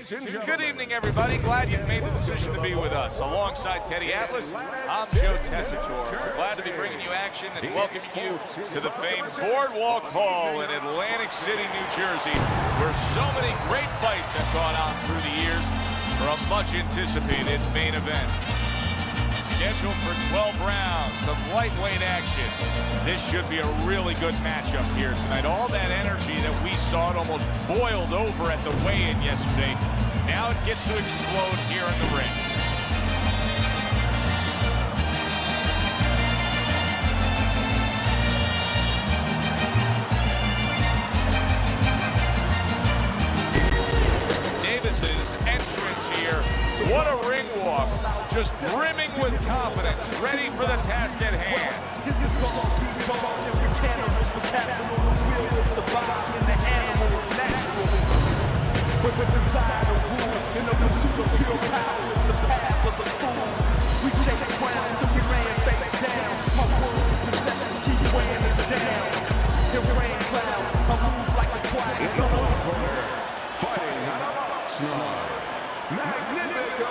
Good evening, everybody. Glad you've made the decision to be with us. Alongside Teddy Atlas, I'm Joe Tessitore. We're glad to be bringing you action and welcoming you to the famed Boardwalk Hall in Atlantic City, New Jersey, where so many great fights have gone on through the years for a much-anticipated main event. Scheduled for 12 rounds of lightweight action. This should be a really good matchup here tonight. All that energy that we saw, it almost boiled over at the weigh-in yesterday. Now it gets to explode here in the ring. Davis's entrance here. What a ring walk. Just brimming with confidence, ready for the task at hand. With desire to rule in the pursuit of pure power is the path of the fool. We chase crowns till we ran face down. My world's possessions keep weighing us down. In rain clouds, I move like a quiet storm. Fighting outside. Magnifico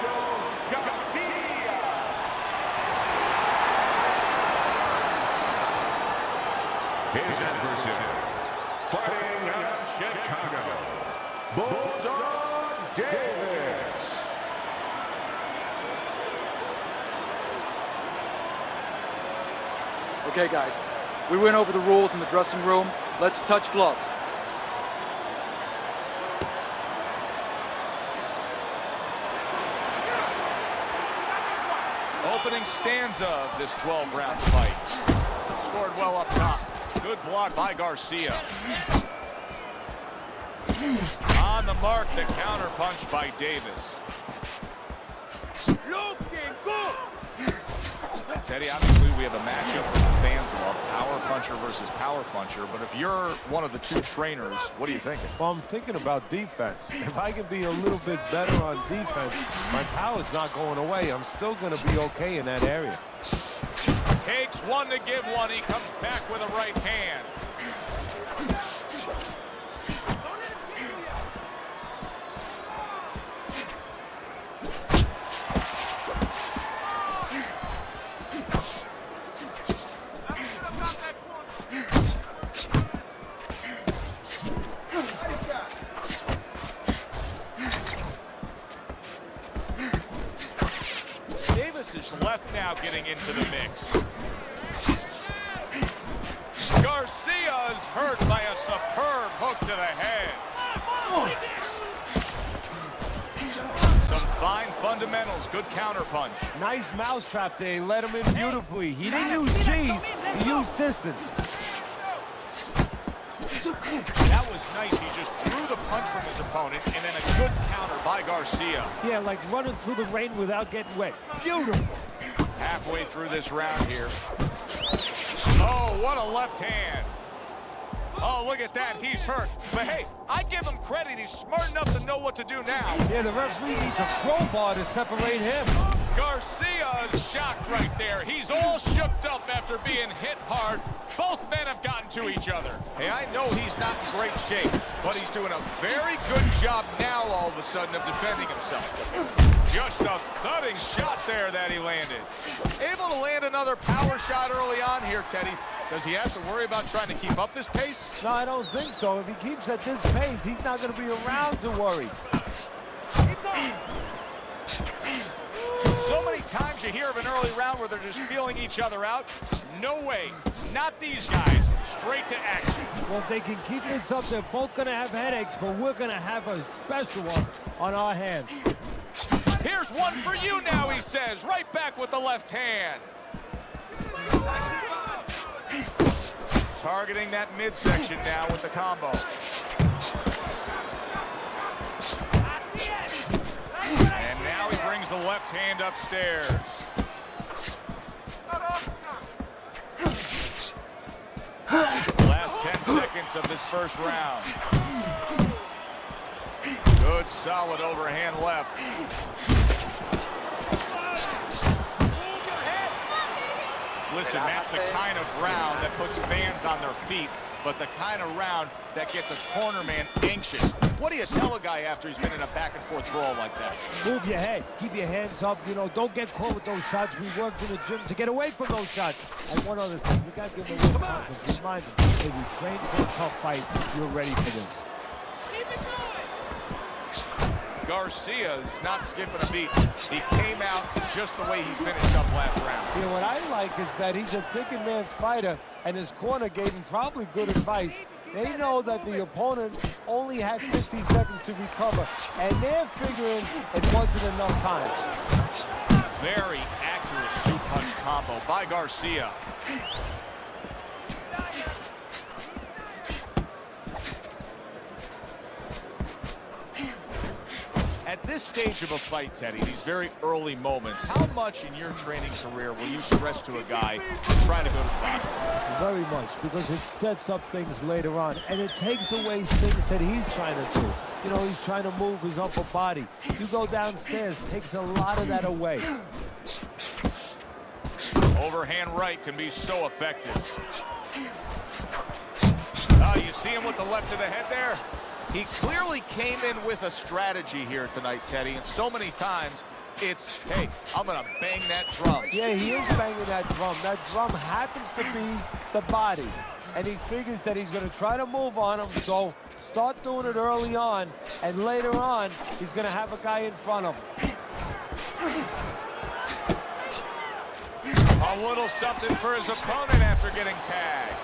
Garcia. His adversary, fighting out of Chicago, Bulldog Davis. Okay, guys, we went over the rules in the dressing room. Let's touch gloves. Opening stanza of this 12-round fight. Scored well up top. Good block by Garcia. On the mark, the counter punch by Davis. Looking good. Teddy, obviously we have a matchup that the fans love, power puncher versus power puncher, but if you're one of the two trainers, what are you thinking? Well, I'm thinking about defense. If I can be a little bit better on defense, my power's not going away. I'm still going to be okay in that area. Takes one to give one. He comes back with a right hand. Davis is left now getting into the mix. Garcia is hurt by a superb hook to the head. Some fine fundamentals, good counter punch. Nice mousetrap there, he let him in beautifully. He didn't use G's, he used distance. That was nice, he just drew the punch from his opponent, and then a good counter by Garcia. Yeah, like running through the rain without getting wet. Beautiful. Halfway through this round here. Oh, what a left hand. Oh, look at that, he's hurt. But hey, I give him credit, he's smart enough to know what to do now. Yeah, the referee needs a crowbar to separate him. Garcia is shocked right there. He's all shooked up after being hit hard. Both men have gotten to each other. Hey, I know he's not in great shape, but he's doing a very good job now all of a sudden of defending himself. Just a thudding shot there that he landed. Able to land another power shot early on here, Teddy. Does he have to worry about trying to keep up this pace? No, I don't think so. If he keeps at this pace, he's not going to be around to worry. So many times you hear of an early round where they're just feeling each other out. No way. Not these guys. Straight to action. Well, if they can keep this up, they're both going to have headaches, but we're going to have a special one on our hands. Here's one for you now, he says. Right back with the left hand. Targeting that midsection now with the combo. And now he brings the left hand upstairs. Last 10 seconds of this first round. Good, solid overhand left. Listen, that's the kind of round that puts fans on their feet. but the kind of round that gets a corner man anxious. What do you tell a guy after he's been in a back-and-forth brawl like that? Move your head. Keep your hands up. You know, don't get caught with those shots. We worked in the gym to get away from those shots. And one other thing, we got to give him a little confidence. Remind him, hey, we trained for a tough fight. You're ready for this. Garcia is not skipping a beat. He came out just the way he finished up last round. You know, what I like is that he's a thinking man's fighter, and his corner gave him probably good advice. They know that the opponent only had 60 seconds to recover, and they're figuring it wasn't enough time. Very accurate two-punch combo by Garcia. At this stage of a fight, Teddy, these very early moments, how much in your training career will you stress to a guy trying to go to the bottom? Very much, because it sets up things later on, and it takes away things that he's trying to do. You know, he's trying to move his upper body. You go downstairs, takes a lot of that away. Overhand right can be so effective. Oh, you see him with the left to the head there? He clearly came in with a strategy here tonight, Teddy, and so many times it's, hey, I'm going to bang that drum. Yeah, he is banging that drum. That drum happens to be the body, and he figures that he's going to try to move on him, so start doing it early on, and later on, he's going to have a guy in front of him. A little something for his opponent after getting tagged.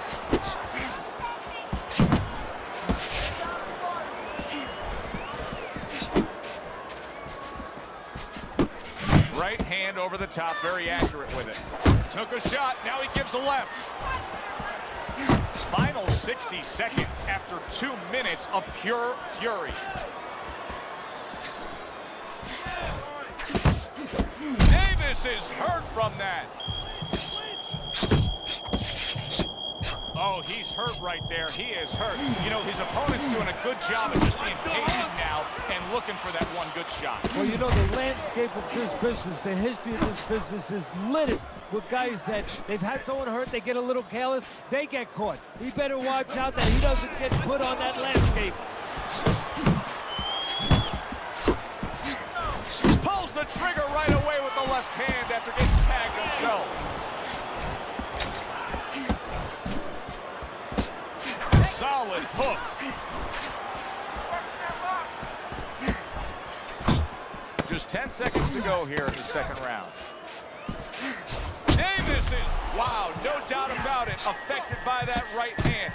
Right hand over the top, very accurate with it. Took a shot, now he gives a left. Final 60 seconds after 2 minutes of pure fury. Davis is hurt from that. Oh, he's hurt right there. He is hurt. You know, his opponent's doing a good job of just being patient now and looking for that one good shot. Well, you know, the landscape of this business, the history of this business is littered with guys that they've had someone hurt, they get a little careless, they get caught. He better watch out that he doesn't get put on that landscape. Pulls the trigger right away with the left hand after getting tagged himself. Solid hook. Just 10 seconds to go here in the second round. Davis is, wow, no doubt about it, affected by that right hand.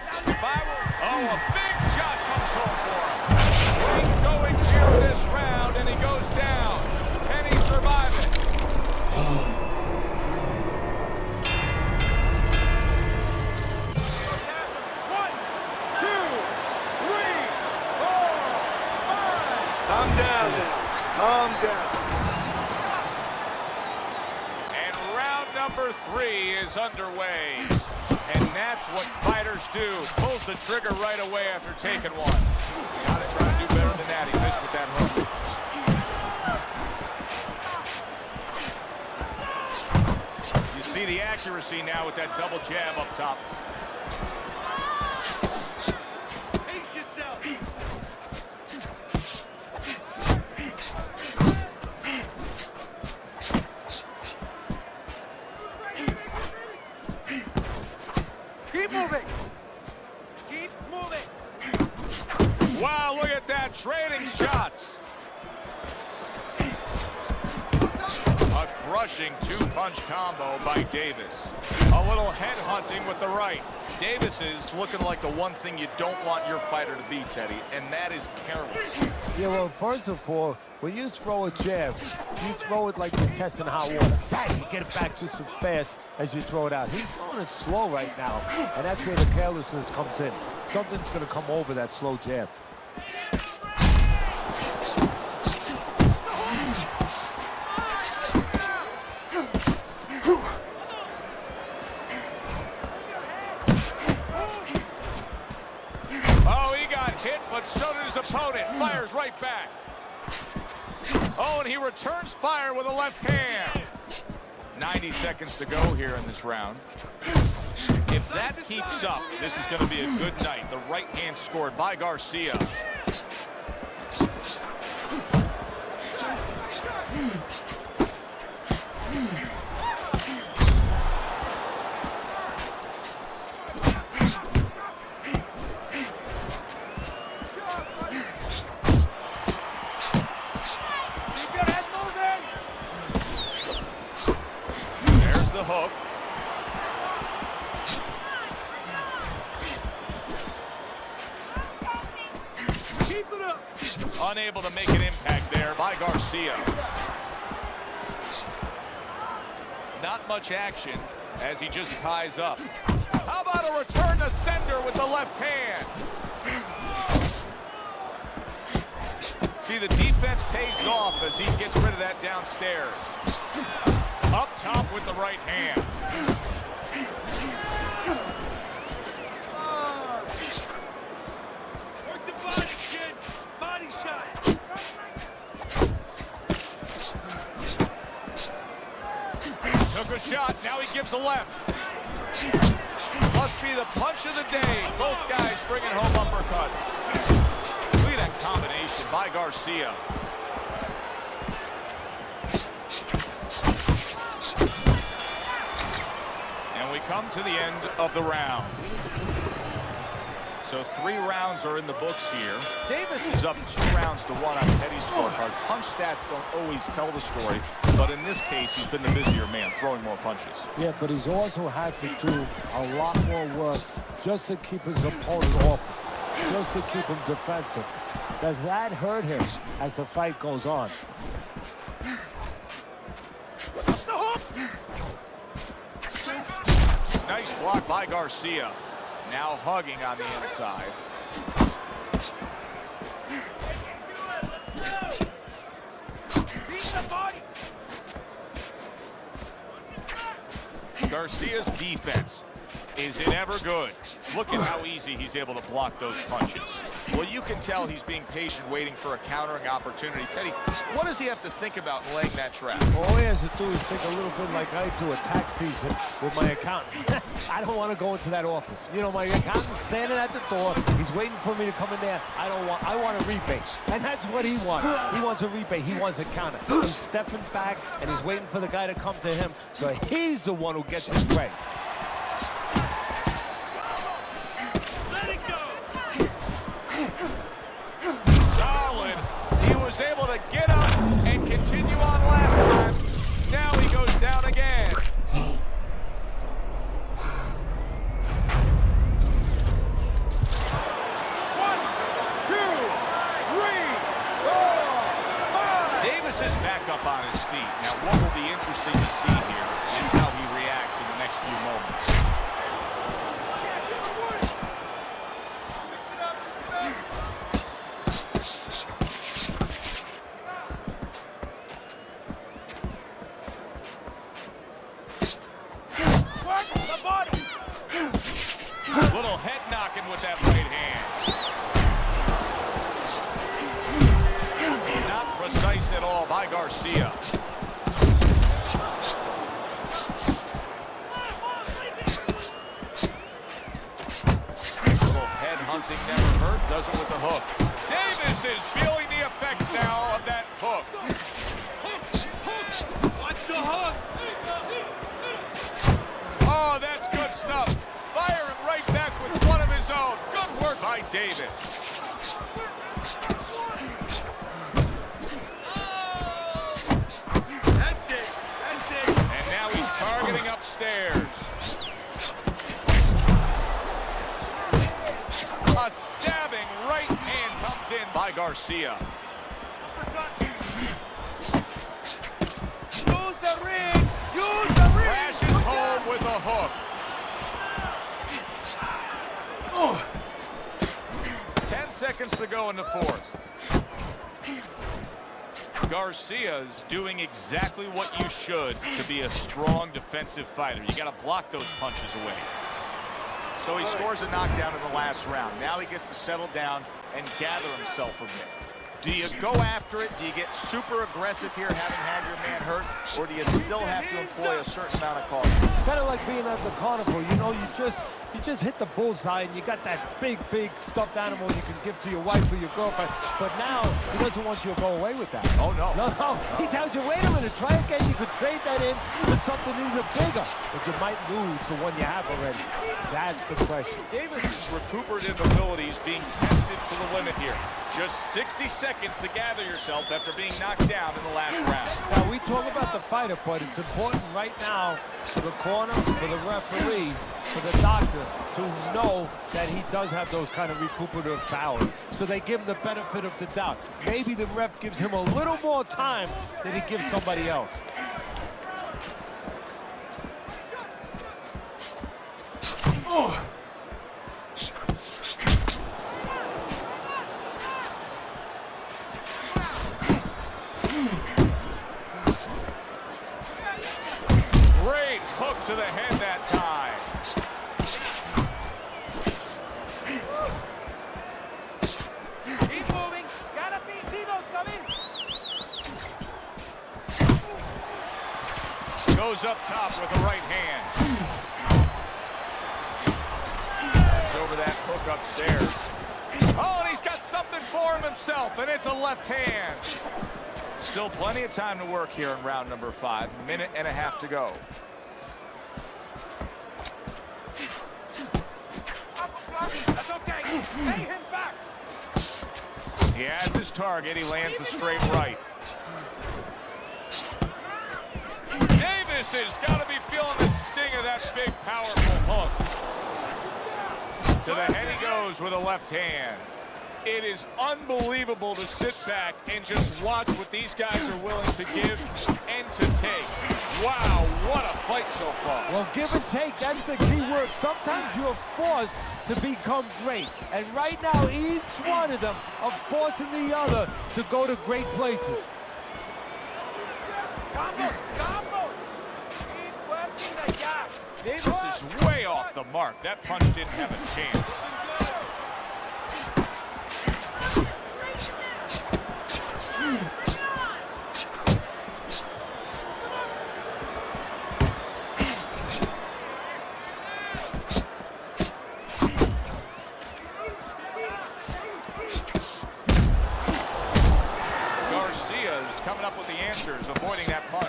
Oh, a big shot comes home for him. Great goings here in this round, and he goes down. Can he survive it? 1, 2, 3, 4, 5. Calm down now. Calm down. And round number 3 is underway. And that's what fighters do. Pulls the trigger right away after taking one. Gotta try to do better than that. He missed with that hook. You see the accuracy now with that double jab up top. Pace yourself. Keep moving. Keep moving. Wow, look at that, trading shots. A crushing two-punch combo by Davis. A little head hunting with the right. Davis is looking like the one thing you don't want your fighter to be, Teddy, and that is careless. Yeah, well, first of all, when you throw a jab, you throw it like you're testing hot water. Bang, you get it back just as fast as you throw it out. He's throwing it slow right now, and that's where the carelessness comes in. Something's going to come over that slow jab. Oh, he got hit, but so did his opponent. Fires right back. Oh, and he returns fire with a left hand. 90 seconds to go here in this round. If that keeps up, this is going to be a good night. The right hand scored by Garcia. There's the hook. Unable to make an impact there by Garcia. Not much action as he just ties up. How about a return to sender with the left hand? See, the defense pays off as he gets rid of that downstairs. Up top with the right hand. Work the body, kid. Body shot. Took a shot, now he gives a left. Must be the punch of the day. Both guys bringing home uppercuts. Look at that combination by Garcia. And we come to the end of the round. So 3 rounds are in the books here. Davis is up 2-1 on Teddy's scorecard. Punch stats don't always tell the story, but in this case, he's been the busier man, throwing more punches. Yeah, but he's also had to do a lot more work just to keep his opponent off, just to keep him defensive. Does that hurt him as the fight goes on? Nice block by Garcia. Now hugging on the inside. Garcia's defense, is it ever good? Look at how easy he's able to block those punches. Well, you can tell he's being patient, waiting for a countering opportunity. Teddy, what does he have to think about in laying that trap? All he has to do is think a little bit like I do at tax season with my accountant. I don't want to go into that office. You know, my accountant's standing at the door. He's waiting for me to come in there. I want a rebate. And that's what he wants. He wants a rebate. He wants a counter. He's stepping back, and he's waiting for the guy to come to him. So he's the one who gets his way. Solid. He was able to get up and continue on last time. Now he goes down again. Davis is back up on his feet. Now, what will be interesting to see here is how he reacts in the next few moments. Little head knocking with that right hand. Not precise at all by Garcia. Little head hunting never hurt, does it with the hook. Davis is feeling the effects now of that hook. Watch the hook. Oh, that's good stuff. Firing right back with one of his own. Good work by Davis. That's it. That's it. And now he's targeting upstairs. A stabbing right hand comes in by Garcia. Use the ring. Use the ring. Crashes home with a hook. 10 seconds to go in the fourth. Garcia is doing exactly what you should to be a strong defensive fighter. You got to block those punches away. So he scores a knockdown in the last round. Now he gets to settle down and gather himself a bit. Do you go after it? Do you get super aggressive here, having had your man hurt? Or do you still have to employ a certain amount of caution? It's kind of like being at the carnival. You know, you just hit the bullseye and you got that big stuffed animal you can give to your wife or your girlfriend. But now he doesn't want you to go away with that. Oh, no. No. He tells you, wait a minute, try again. You could trade that in for something even bigger. But you might lose the one you have already. That's the question. Davis' recuperative abilities being tested to the limit here. Just 60 seconds to gather yourself after being knocked down in the last round. Now, we talk about the fighter, but it's important right now for the corner, for the referee, for the doctor to know that he does have those kind of recuperative powers. So they give him the benefit of the doubt. Maybe the ref gives him a little more time than he gives somebody else. Oh. Great hook to the head that time. Keep moving. Gotta see those coming. Goes up top with the right hand. It's over that hook upstairs. Oh, and he's got something for himself, and it's a left hand. Still plenty of time to work here in round number 5. Minute and a half to go. That's okay. Pay him back. He has his target. He lands the straight right. Davis has got to be feeling the sting of that big, powerful hook. To the head he goes with a left hand. It is unbelievable to sit back and just watch what these guys are willing to give and to take. Wow, what a fight so far. Well, give and take, that's the key word. Sometimes you're forced to become great. And right now, each one of them are forcing the other to go to great places. Combo. Keep working the gap. Davis is way off the mark. That punch didn't have a chance. Garcia is coming up with the answers, avoiding that punch.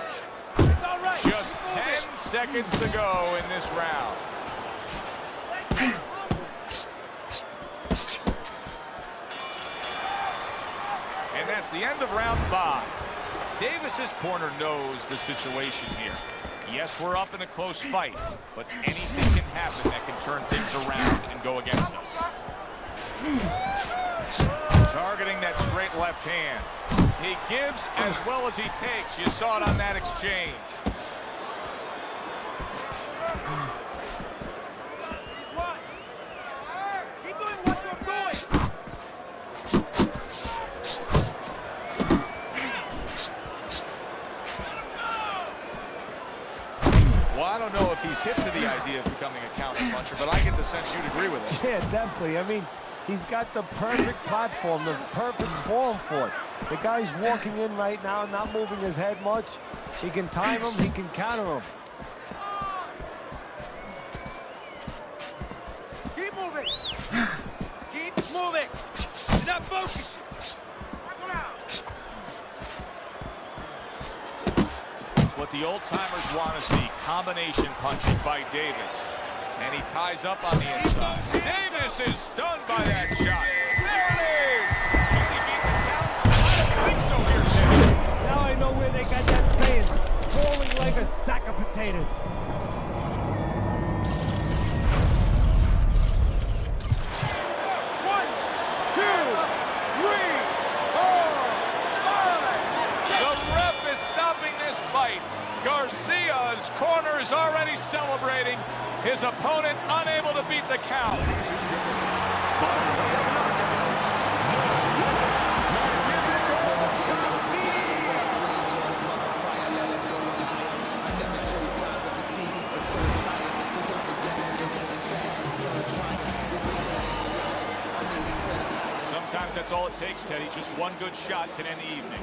It's all right. Just 10 seconds to go in this round. And that's the end of round 5. Davis's corner knows the situation here. Yes, we're up in a close fight, but anything can happen that can turn things around and go against us. Targeting that straight left hand. He gives as well as he takes. You saw it on that exchange. What? Keep doing what you're doing. Well, I don't know if he's hip to the idea of becoming a counter puncher, but I get the sense you'd agree with it. Yeah, definitely. I mean, he's got the perfect platform, the perfect form for it. The guy's walking in right now, not moving his head much. He can time him, he can counter him. Keep moving. Keep moving. Now focus. It's what the old-timers want to see, combination punches by Davis. And he ties up on the inside. Davis is stunned by that shot. There it is! Can he beat the count? I don't think so here, Jim. Now I know where they got that saying, falling like a sack of potatoes. One, two, three, four, five. The ref is stopping this fight. Garcia's corner is already celebrating. His opponent unable to beat the count. Sometimes that's all it takes. takes, Teddy. Just one good shot can end the evening.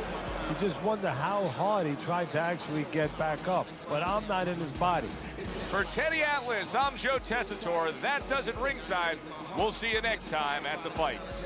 You just wonder how hard he tried to actually get back up. But I'm not in his body. For Teddy Atlas, I'm Joe Tessitore. That does it ringside. We'll see you next time at the fights.